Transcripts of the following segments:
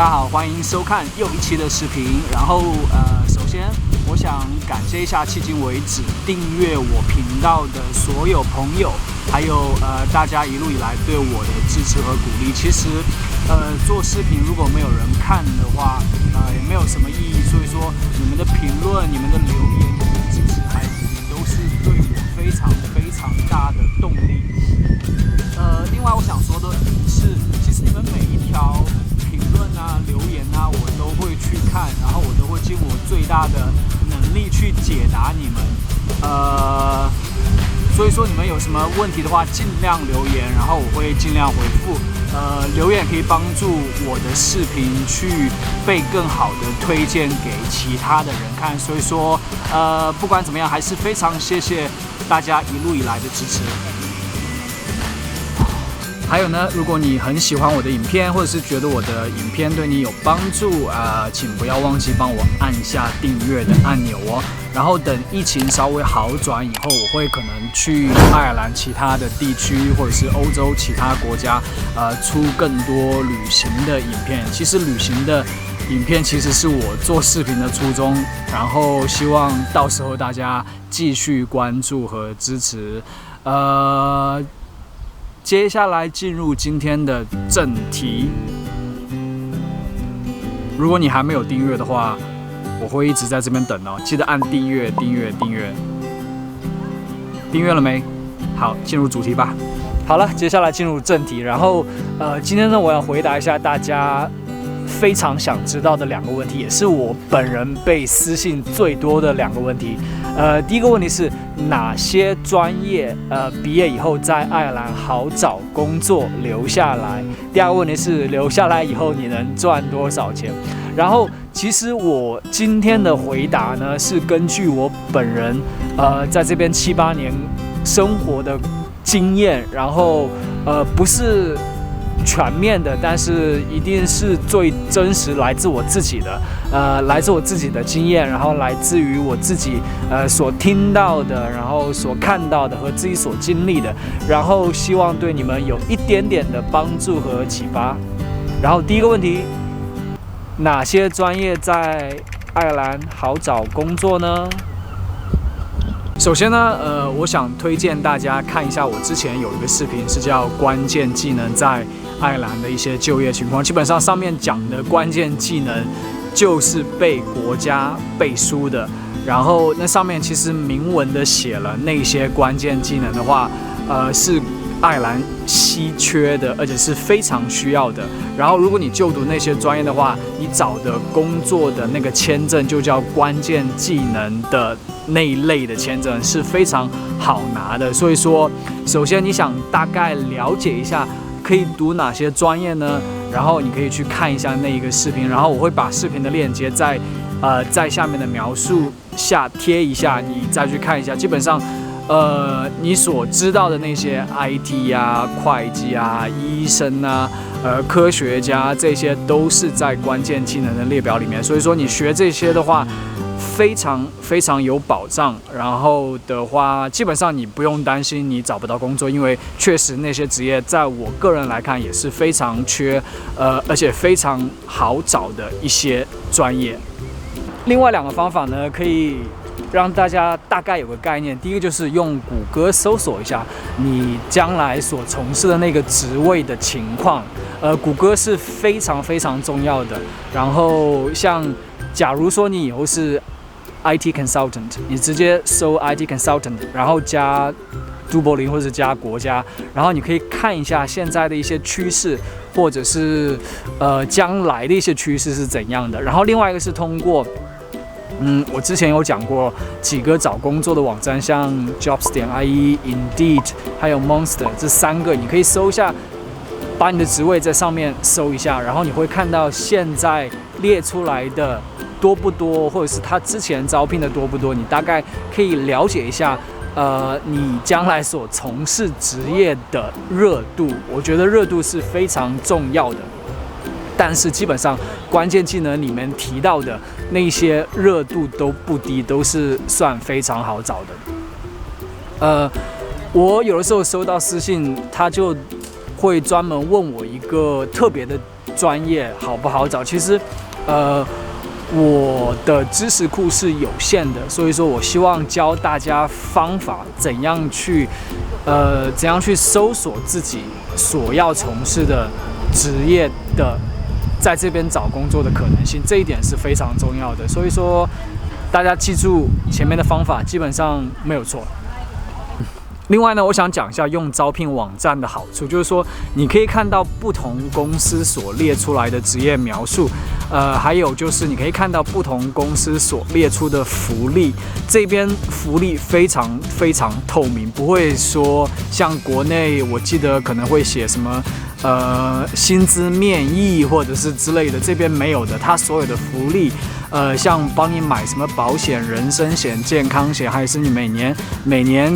大家好，欢迎收看又一期的视频。然后首先我想感谢一下迄今为止订阅我频道的所有朋友，还有大家一路以来对我的支持和鼓励。其实做视频如果没有人看的话，也没有什么意义。所以说你们的评论、你们的留言、你们的支持还有鼓励，都是对我非常大的动力。另外我想说的是，其实你们每一条评论啊、留言啊，我都会去看，然后我都会尽我最大的能力去解答你们。所以说你们有什么问题的话，尽量留言，然后我会尽量回复。留言可以帮助我的视频去被更好的推荐给其他的人看。所以说，不管怎么样，还是非常谢谢大家一路以来的支持。还有呢，如果你很喜欢我的影片，或者是觉得我的影片对你有帮助请不要忘记帮我按下订阅的按钮哦。然后等疫情稍微好转以后，我会可能去爱尔兰其他的地区，或者是欧洲其他国家，出更多旅行的影片。其实旅行的影片其实是我做视频的初衷，然后希望到时候大家继续关注和支持。接下来进入今天的正题。如果你还没有订阅的话，我会一直在这边等哦，记得按订阅。订阅了没？好，进入主题吧。好了，接下来进入正题。然后今天呢，我要回答一下大家非常想知道的两个问题，也是我本人被私信最多的两个问题。第一个问题是哪些专业毕业以后在爱尔兰好找工作留下来？第二个问题是留下来以后你能赚多少钱？然后其实我今天的回答呢，是根据我本人在这边7、8年生活的经验，然后不是全面的，但是一定是最真实来自我自己的，来自我自己的经验，然后来自于我自己所听到的，然后所看到的和自己所经历的，然后希望对你们有一点点的帮助和启发。然后第一个问题，哪些专业在爱尔兰好找工作呢？首先呢，我想推荐大家看一下我之前有一个视频，是叫关键技能在爱尔兰的一些就业情况。基本上上面讲的关键技能就是被国家背书的，然后那上面其实明文的写了那些关键技能的话，是爱尔兰稀缺的，而且是非常需要的。然后如果你就读那些专业的话，你找的工作的那个签证就叫关键技能的那一类的签证，是非常好拿的。所以说，首先你想大概了解一下可以读哪些专业呢？然后你可以去看一下那一个视频，然后我会把视频的链接在下面的描述下贴一下，你再去看一下。基本上你所知道的那些 IT 啊、会计啊、医生啊、科学家，这些都是在关键技能的列表里面。所以说你学这些的话，非常有保障。然后的话，基本上你不用担心你找不到工作，因为确实那些职业在我个人来看也是非常缺，而且非常好找的一些专业。另外两个方法呢，可以让大家大概有个概念。第一个就是用谷歌搜索一下你将来所从事的那个职位的情况，谷歌是非常重要的。然后像假如说你以后是 IT consultant， 你直接搜 IT consultant， 然后加都柏林或者加国家，然后你可以看一下现在的一些趋势，或者是将来的一些趋势是怎样的。然后另外一个是通过我之前有讲过几个找工作的网站，像 jobs.ie、Indeed 还有 Monster 这3个，你可以搜一下，把你的职位在上面搜一下，然后你会看到现在列出来的多不多，或者是他之前招聘的多不多，你大概可以了解一下你将来所从事职业的热度。我觉得热度是非常重要的，但是基本上关键技能里面提到的那些热度都不低，都是算非常好找的。我有的时候收到私信，他就会专门问我一个特别的专业好不好找？其实，我的知识库是有限的，所以说我希望教大家方法，怎样去搜索自己所要从事的职业的，在这边找工作的可能性，这一点是非常重要的。所以说，大家记住前面的方法，基本上没有错。另外呢，我想讲一下用招聘网站的好处，就是说你可以看到不同公司所列出来的职业描述，还有就是你可以看到不同公司所列出的福利，这边福利非常非常透明，不会说像国内我记得可能会写什么薪资面议或者是之类的，这边没有的，它所有的福利。像帮你买什么保险、人身险、健康险，还是你每年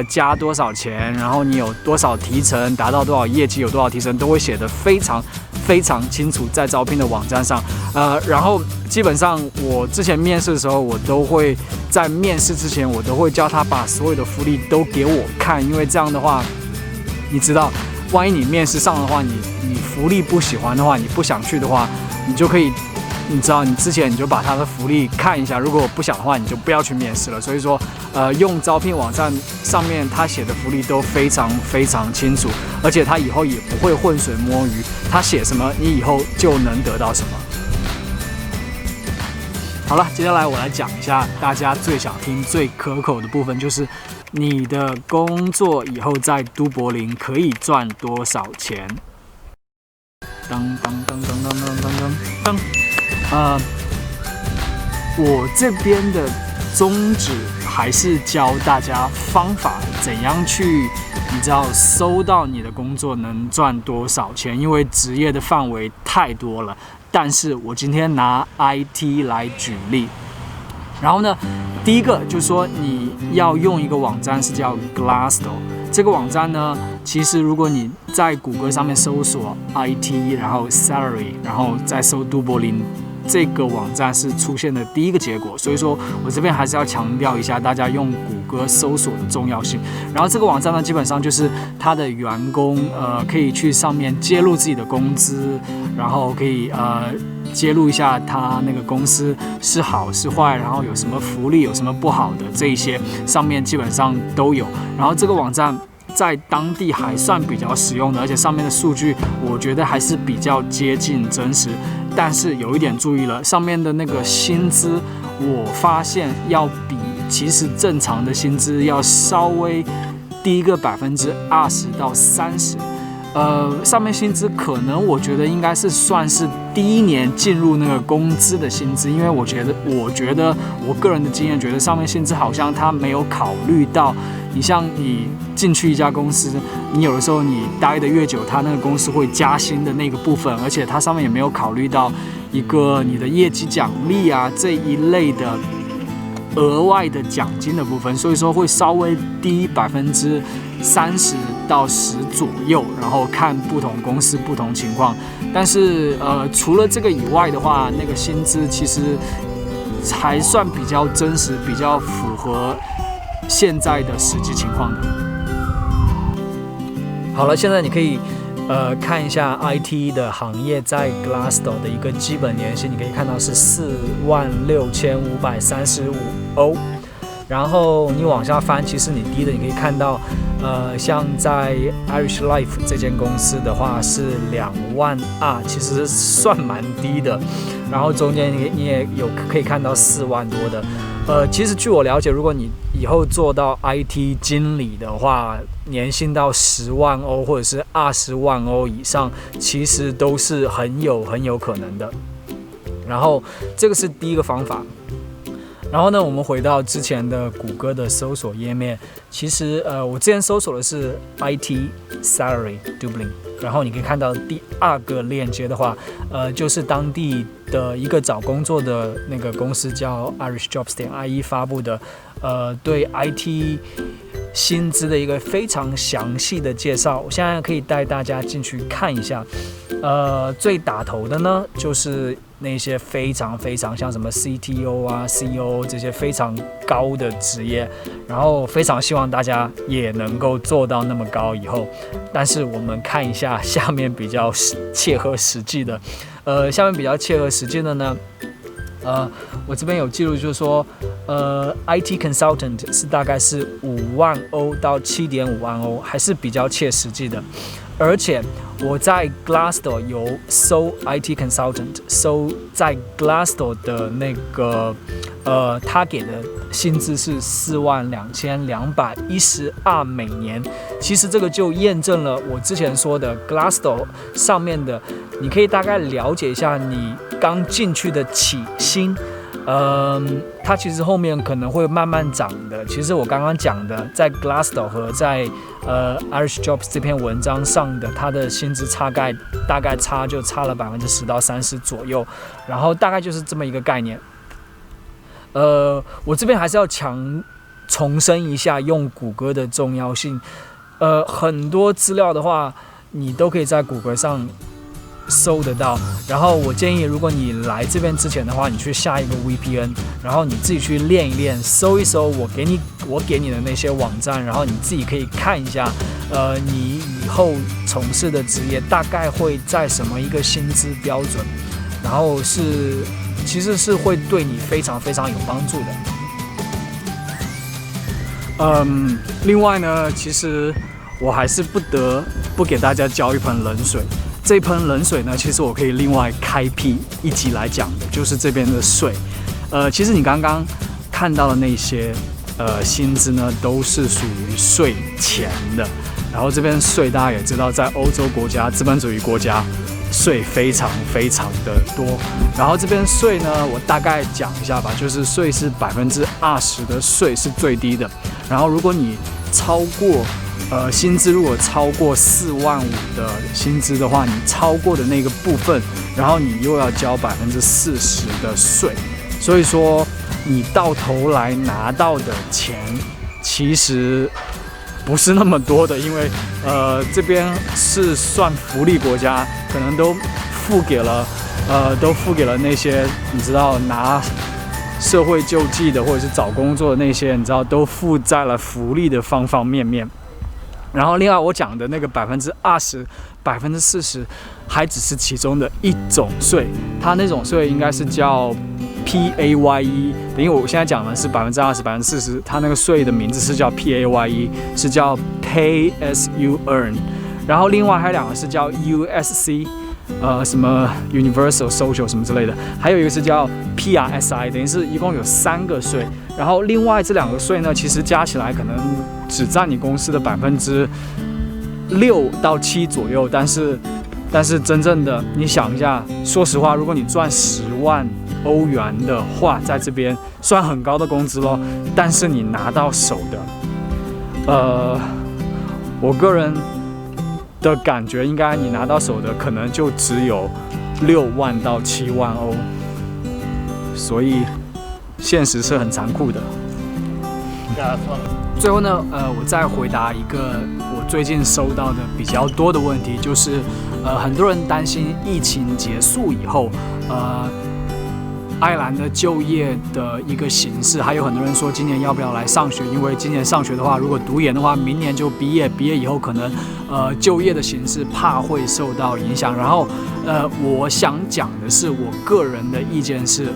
加多少钱，然后你有多少提成，达到多少业绩，有多少提成，都会写得非常非常清楚在招聘的网站上。然后基本上我之前面试的时候，我都会在面试之前，我都会叫他把所有的福利都给我看，因为这样的话，你知道，万一你面试上的话，你福利不喜欢的话，你不想去的话，你就可以。你知道，你之前你就把他的福利看一下，如果不想的话，你就不要去面试了。所以说，用招聘网站上面他写的福利都非常非常清楚，而且他以后也不会浑水摸鱼，他写什么，你以后就能得到什么。好了，接下来我来讲一下大家最想听、最可口的部分，就是你的工作以后在都柏林可以赚多少钱？当当当当当当当当。我这边的宗旨还是教大家方法，怎样去，你知道，搜到你的工作能赚多少钱，因为职业的范围太多了。但是我今天拿 IT 来举例，然后呢，第一个就是说你要用一个网站是叫 Glassdoor， 这个网站呢，其实如果你在谷歌上面搜索 IT， 然后 salary， 然后再搜都柏林。这个网站是出现的第一个结果，所以说我这边还是要强调一下大家用谷歌搜索的重要性。然后这个网站呢，基本上就是他的员工可以去上面揭露自己的工资，然后可以揭露一下他那个公司是好是坏，然后有什么福利，有什么不好的，这一些上面基本上都有。然后这个网站在当地还算比较实用的，而且上面的数据我觉得还是比较接近真实。但是有一点注意了，上面的那个薪资，我发现要比其实正常的薪资要稍微低个20%到30%。上面薪资可能我觉得应该是算是第一年进入那个工资的薪资，因为我觉得我个人的经验觉得上面薪资好像他没有考虑到，你像你进去一家公司，你有的时候你待得越久，他那个公司会加薪的那个部分，而且它上面也没有考虑到一个你的业绩奖励啊这一类的额外的奖金的部分，所以说会稍微低30%到10%左右，然后看不同公司不同情况。但是除了这个以外的话，那个薪资其实还算比较真实，比较符合现在的实际情况的。好了，现在你可以看一下 IT 的行业在 Glassdoor 的一个基本年薪，你可以看到是46535欧。然后你往下翻，其实你低的你可以看到，像在 Irish Life 这间公司的话是2万啊，其实算蛮低的。然后中间你也有可以看到4万多的。其实据我了解，如果你以后做到 IT 经理的话，年薪到10万欧或者是20万欧以上，其实都是很有可能的。然后这个是第一个方法。然后呢，我们回到之前的谷歌的搜索页面，其实我之前搜索的是 IT Salary Dublin， 然后你可以看到第2个链接的话，就是当地的一个找工作的那个公司叫 irishjobs.ie 发布的对 IT 薪资的一个非常详细的介绍，我现在可以带大家进去看一下。最打头的呢，就是那些非常像什么 CTO 啊、CEO 这些非常高的职业，然后非常希望大家也能够做到那么高以后。但是我们看一下下面比较切合实际的，下面比较切合实际的呢，我这边有记录，就是说，IT consultant 是大概是5万欧到7.5万欧，还是比较切实际的。而且我在 Glassdoor 有搜 IT consultant， 搜在 Glassdoor 的那个他给的薪资是42212美年。其实这个就验证了我之前说的 Glassdoor 上面的，你可以大概了解一下你刚进去的起薪。它其实后面可能会慢慢涨的。其实我刚刚讲的，在 Glassdoor 和在Irish Jobs 这篇文章上的，它的薪资大概差了10%到30%左右，然后大概就是这么一个概念。我这边还是要重申一下用谷歌的重要性。很多资料的话，你都可以在谷歌上搜得到。然后我建议，如果你来这边之前的话，你去下一个 VPN， 然后你自己去练一练，搜一搜我给你的那些网站，然后你自己可以看一下，你以后从事的职业大概会在什么一个薪资标准，然后其实是会对你非常有帮助的。另外呢，其实我还是不得不给大家浇一盆冷水。这盆冷水呢，其实我可以另外开辟一集来讲的，就是这边的税。其实你刚刚看到的那些薪资呢，都是属于税前的。然后这边税大家也知道，在欧洲国家、资本主义国家，税非常的多。然后这边税呢，我大概讲一下吧，就是税是20%的税是最低的。然后如果你超过薪资如果超过4万5的薪资的话，你超过的那个部分，然后你又要交40%的税，所以说你到头来拿到的钱其实不是那么多的，因为这边是算福利国家，可能都付给了那些你知道拿社会救济的或者是找工作的那些，你知道都附在了福利的方方面面。然后另外我讲的那个20%、40%还只是其中的一种税，它那种税应该是叫 PAYE， 等于我现在讲的是20%、40%，它那个税的名字是叫 PAYE， 是叫 Pay as you earn。然后另外还有2个是叫 USC， 什么 Universal Social 什么之类的，还有一个是叫 PRSI， 等于是一共有3个税。然后另外这2个税呢，其实加起来可能只占你公司的6%到7%左右，但是真正的你想一下，说实话，如果你赚10万欧元的话，在这边算很高的工资咯，但是你拿到手的，我个人的感觉应该你拿到手的可能就只有6万到7万欧，所以现实是很残酷的。最后呢，我再回答一个我最近收到的比较多的问题，就是很多人担心疫情结束以后，爱尔兰的就业的一个形势，还有很多人说今年要不要来上学，因为今年上学的话，如果读研的话，明年就毕业，毕业以后可能就业的形势怕会受到影响。然后我想讲的是，我个人的意见是，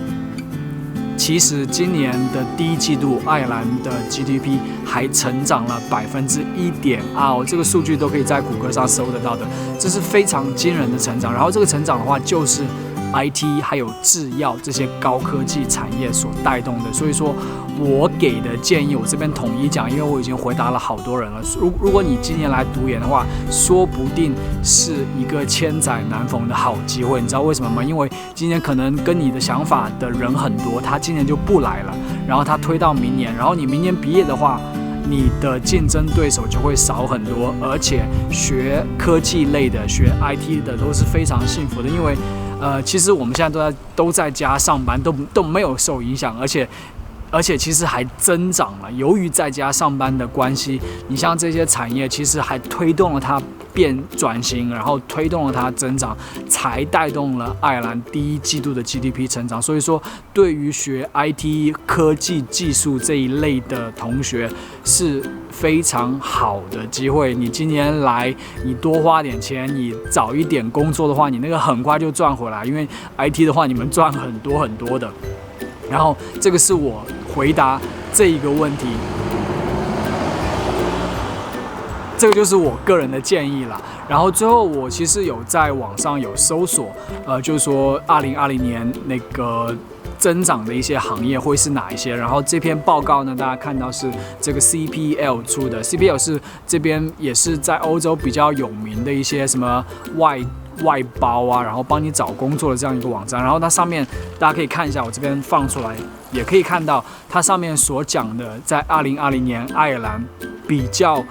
其实今年的第一季度，爱尔兰的 GDP 还成长了1.2%，这个数据都可以在谷歌上搜得到的，这是非常惊人的成长。然后这个成长的话，就是 IT 还有制药这些高科技产业所带动的。所以说我给的建议，我这边统一讲，因为我已经回答了好多人了。如果你今年来读研的话，说不定是一个千载难逢的好机会。你知道为什么吗？因为今年可能跟你的想法的人很多，他今年就不来了，然后他推到明年，然后你明年毕业的话，你的竞争对手就会少很多。而且学科技类的、学 IT 的都是非常幸福的，因为其实我们现在都在家上班，都没有受影响，而且而且其实还增长了。由于在家上班的关系，你像这些产业其实还推动了它转型，然后推动了它增长，才带动了爱尔兰第一季度的 GDP 成长。所以说，对于学 IT 科技技术这一类的同学是非常好的机会。你今年来，你多花点钱，你早一点工作的话，你那个很快就赚回来。因为 IT 的话，你们赚很多很多的。然后这个是我回答这一个问题。这个就是我个人的建议啦。然后最后我其实有在网上有搜索，就是说2020年那个增长的一些行业会是哪一些。然后这篇报告呢，大家看到是这个 CPL 出的 ，CPL 是这边也是在欧洲比较有名的一些什么外包啊，然后帮你找工作的这样一个网站。然后它上面大家可以看一下，我这边放出来也可以看到它上面所讲的，在2020年爱尔兰比较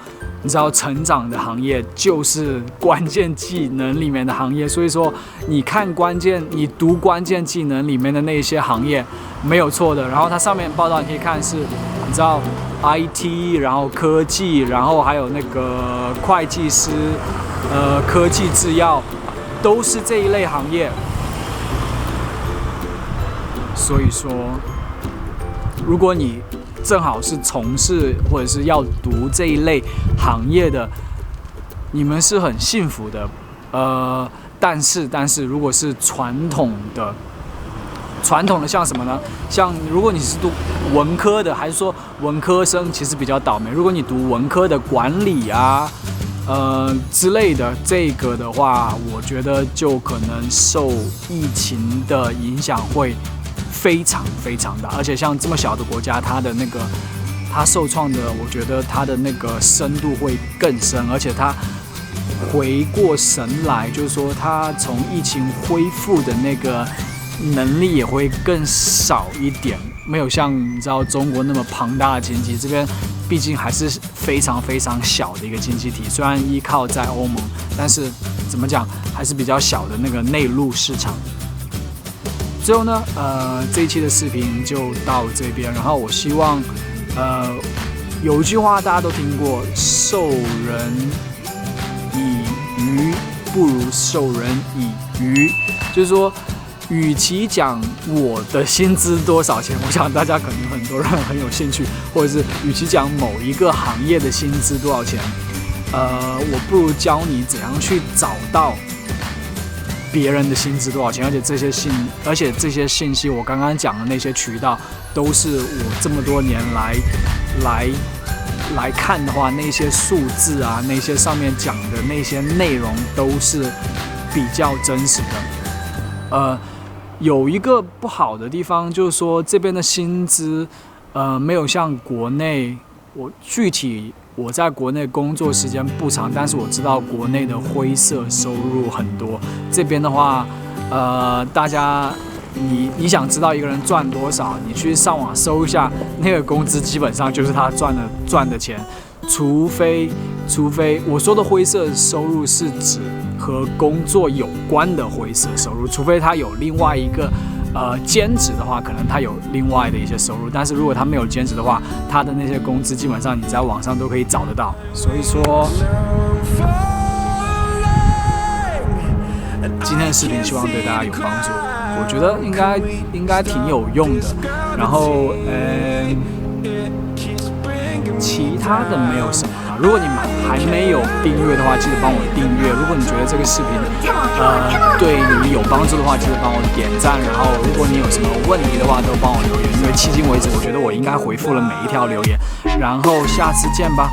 你知道成长的行业就是关键技能里面的行业。所以说你读关键技能里面的那些行业没有错的。然后它上面报道你可以看是，你知道 IT， 然后科技，然后还有那个会计师，科技制药，都是这一类行业。所以说，如果你正好是从事或者是要读这一类行业的，你们是很幸福的。但是如果是传统的像什么呢？像如果你是读文科的，还是说文科生，其实比较倒霉。如果你读文科的管理啊，之类的，这个的话，我觉得就可能受疫情的影响会非常非常大。而且像这么小的国家，它受创的，我觉得它的那个深度会更深，而且它回过神来，就是说它从疫情恢复的那个能力也会更少一点，没有像你知道中国那么庞大的经济。这边毕竟还是非常非常小的一个经济体，虽然依靠在欧盟，但是怎么讲还是比较小的那个内陆市场。最后呢，这一期的视频就到这边。然后我希望，有一句话大家都听过，授人以鱼不如授人以渔，就是说，与其讲我的薪资多少钱，我想大家可能很多人很有兴趣，或者是与其讲某一个行业的薪资多少钱，我不如教你怎样去找到别人的薪资多少钱。而且这些信息，我刚刚讲的那些渠道，都是我这么多年来看的话，那些数字啊，那些上面讲的那些内容都是比较真实的。有一个不好的地方就是说，这边的薪资，没有像国内，我在国内工作时间不长，但是我知道国内的灰色收入很多。这边的话，大家你想知道一个人赚多少，你去上网搜一下，那个工资基本上就是他赚的钱，除非我说的灰色收入是指和工作有关的灰色收入，除非他有另外一个兼职的话，可能他有另外的一些收入。但是如果他没有兼职的话，他的那些工资基本上你在网上都可以找得到。所以说，今天的视频希望对大家有帮助，我觉得应该挺有用的。然后其他的没有什么了。如果你们还没有订阅的话，记得帮我订阅。如果你觉得这个视频对你有帮助的话，记得帮我点赞。然后如果你有什么问题的话，都帮我留言，因为迄今为止我觉得我应该回复了每一条留言。然后下次见吧。